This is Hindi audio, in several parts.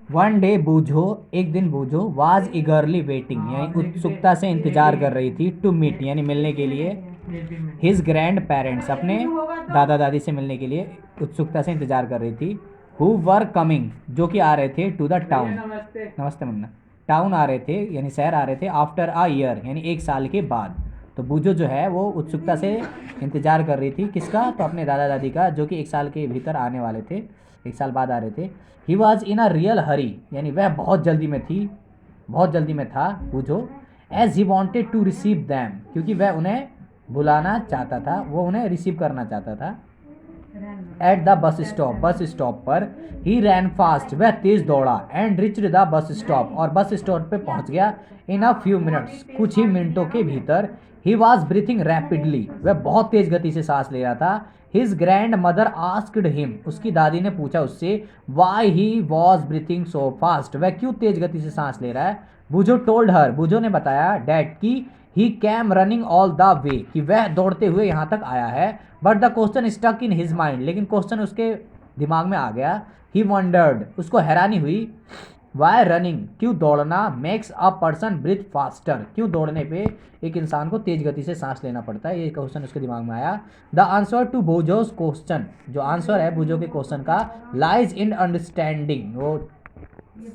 वन डे बूझो, एक दिन बूझो, वाज ईगरली वेटिंग यानी उत्सुकता से इंतजार कर रही थी, टू मीट यानी मिलने के लिए, हिज ग्रैंड पेरेंट्स अपने दादा दादी से मिलने के लिए उत्सुकता से इंतजार कर रही थी, हु वर कमिंग जो कि आ रहे थे, टू द टाउन, नमस्ते मुन्ना, टाउन आ रहे थे यानी शहर आ रहे थे, आफ्टर अ ईयर यानी एक साल के बाद। तो बूझो जो है वो उत्सुकता से इंतजार कर रही थी किसका, तो अपने दादा दादी का, जो कि एक साल के भीतर आने वाले थे, एक साल बाद आ रहे थे। He was in a real हरी यानी वह बहुत जल्दी में थी, बहुत जल्दी में था बूझो, as he wanted to receive them क्योंकि वह उन्हें बुलाना चाहता था, वो उन्हें रिसीव करना चाहता था। At the bus stop, bus stop पर, ही रैन फास्ट वह तेज दौड़ा, and reached the bus stop और बस स्टॉप पे पहुंच गया, इन अ फ्यू मिनट्स कुछ ही मिनटों के भीतर। ही वॉज ब्रीथिंग रैपिडली वह बहुत तेज गति से सांस ले रहा था। His grand mother asked him उसकी दादी ने पूछा उससे, why he was breathing so fast वह क्यों तेज गति से सांस ले रहा है। बूझो टोल्ड हर बूझो ने बताया, डैट की he came running all the way कि वह दौड़ते हुए यहाँ तक आया है। But the question stuck in his mind लेकिन क्वेश्चन उसके दिमाग में आ गया। ही वंडर्ड उसको हैरानी हुई, वाई रनिंग क्यों दौड़ना, makes a person breathe faster क्यों दौड़ने पे एक इंसान को तेज गति से सांस लेना पड़ता है, ये क्वेश्चन उसके दिमाग में आया। द आंसर टू बोजोस क्वेश्चन जो आंसर है बूझो के क्वेश्चन का, लाइज इन अंडरस्टैंडिंग वो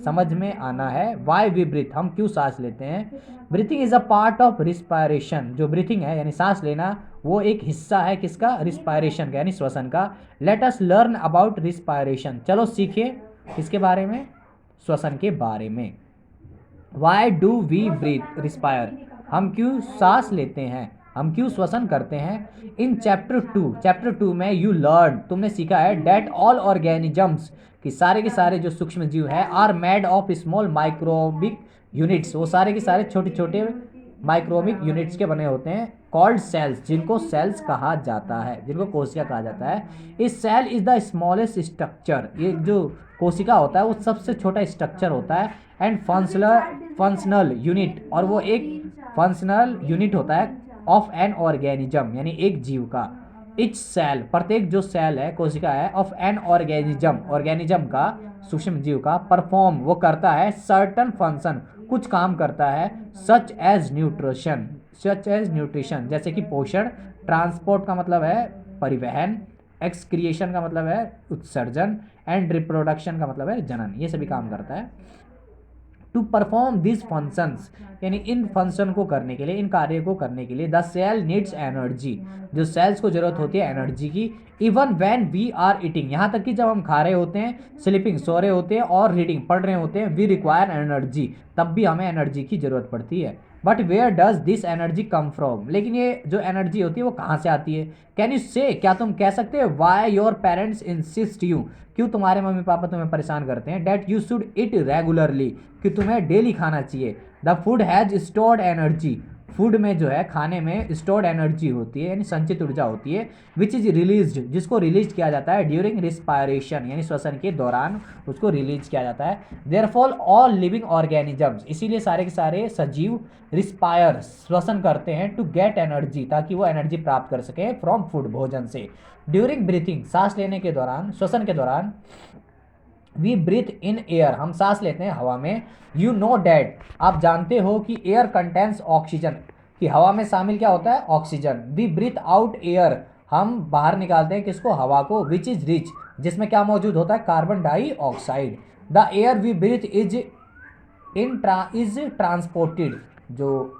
समझ में आना है, वाई वी ब्रीथ हम क्यों सांस लेते हैं। Breathing is a part of respiration जो ब्रीथिंग है यानी सांस लेना वो एक हिस्सा है किसका, रिस्पायरेशन का यानी श्वसन का। Let us learn about respiration चलो सीखे किसके बारे में, श्वसन के बारे में। Why do we breathe respire हम क्यों सांस लेते हैं, हम क्यों श्वसन करते हैं। इन चैप्टर टू में यू लर्न तुमने सीखा है, डेट ऑल ऑर्गेनिजम्स कि सारे के सारे जो सूक्ष्म जीव है, are made of small microbic units वो सारे के सारे छोटे छोटे माइक्रोबिक यूनिट्स के बने होते हैं, कॉल्ड सेल्स जिनको सेल्स कहा जाता है, जिनको कोशिका कहा जाता है। This cell is the smallest structure ये जो कोशिका होता है वो सबसे छोटा स्ट्रक्चर होता है। एंड फंक्शनल यूनिट और वो एक फंक्शनल यूनिट होता है ऑफ एन ऑर्गेनिज्म यानी एक जीव का। इच सेल प्रत्येक जो सेल है कोशिका है, ऑफ एन ऑर्गेनिज्म का सूक्ष्म जीव का, परफॉर्म वो करता है, सर्टन फंक्शन कुछ काम करता है, सच एज न्यूट्रिशन जैसे कि पोषण, ट्रांसपोर्ट का मतलब है परिवहन, एक्सक्रिएशन का मतलब है उत्सर्जन, एंड रिप्रोडक्शन का मतलब है जनन, ये सभी काम करता है। टू परफॉर्म दिस फंक्शंस यानी इन फंक्शन को करने के लिए, इन कार्य को करने के लिए, द सेल नीड्स एनर्जी जो सेल्स को जरूरत होती है एनर्जी की। Even when we are eating यहाँ तक कि जब हम खा रहे होते हैं, स्लीपिंग सो रहे होते हैं, और रीडिंग पढ़ रहे होते हैं, वी रिक्वायर एनर्जी तब भी हमें एनर्जी की जरूरत पड़ती है। But where does this energy come from लेकिन ये जो एनर्जी होती है वो कहाँ से आती है। कैन यू से क्या तुम कह सकते हो, why your parents insist you क्यों तुम्हारे मम्मी पापा तुम्हें परेशान करते हैं, that you should it regularly कि तुम्हें डेली खाना चाहिए। The food has stored energy food में जो है खाने में स्टोर्ड एनर्जी होती है यानी संचित ऊर्जा होती है, विच इज रिलीज्ड जिसको रिलीज किया जाता है ड्यूरिंग रिस्पायरेशन यानी श्वसन के दौरान उसको रिलीज किया जाता है। देयरफॉर ऑल लिविंग ऑर्गेनिजम्स इसीलिए सारे के सारे सजीव रिस्पायर श्वसन करते हैं, टू गेट एनर्जी ताकि वो एनर्जी प्राप्त कर सके फ्रॉम फूड भोजन से। ड्यूरिंग ब्रीथिंग सांस लेने के दौरान, श्वसन के दौरान, वी ब्रीथ इन एयर हम सांस लेते हैं हवा में। यू नो डैट आप जानते हो कि एयर कंटेंस ऑक्सीजन कि हवा में शामिल क्या होता है, oxygen. We breathe out air हम बाहर निकालते हैं किसको, हवा को, विच इज रिच जिसमें क्या मौजूद होता है, carbon dioxide. The air we breathe is transported जो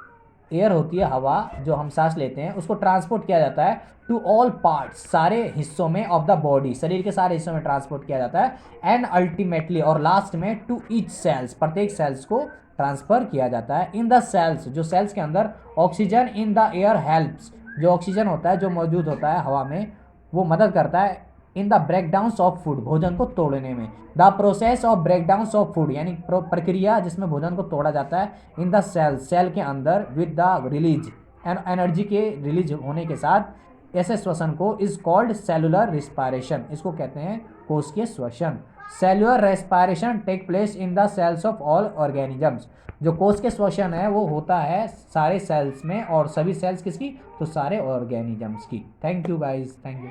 एयर होती है हवा जो हम सांस लेते हैं उसको ट्रांसपोर्ट किया जाता है टू ऑल पार्ट्स सारे हिस्सों में ऑफ द बॉडी शरीर के सारे हिस्सों में ट्रांसपोर्ट किया जाता है। एंड अल्टीमेटली और लास्ट में टू ईच सेल्स प्रत्येक सेल्स को ट्रांसफर किया जाता है। इन द सेल्स जो सेल्स के अंदर oxygen in the air helps जो ऑक्सीजन होता है जो मौजूद होता है हवा में वो मदद करता है in the breakdowns of food भोजन को तोड़ने में। The process of breakdowns of food यानी प्रक्रिया जिसमें भोजन को तोड़ा जाता है इन द सेल के अंदर विद द रिलीज एनर्जी के रिलीज होने के साथ ऐसे श्वसन को इज कॉल्ड सेलुलर रिस्पायरेशन इसको कहते हैं कोशिकीय श्वसन। Cellular respiration take place in the cells of all organisms जो कोश के श्वसन है वो होता है सारे सेल्स में और सभी सेल्स किसकी, तो सारे ऑर्गेनिजम्स की। Thank you guys, thank you.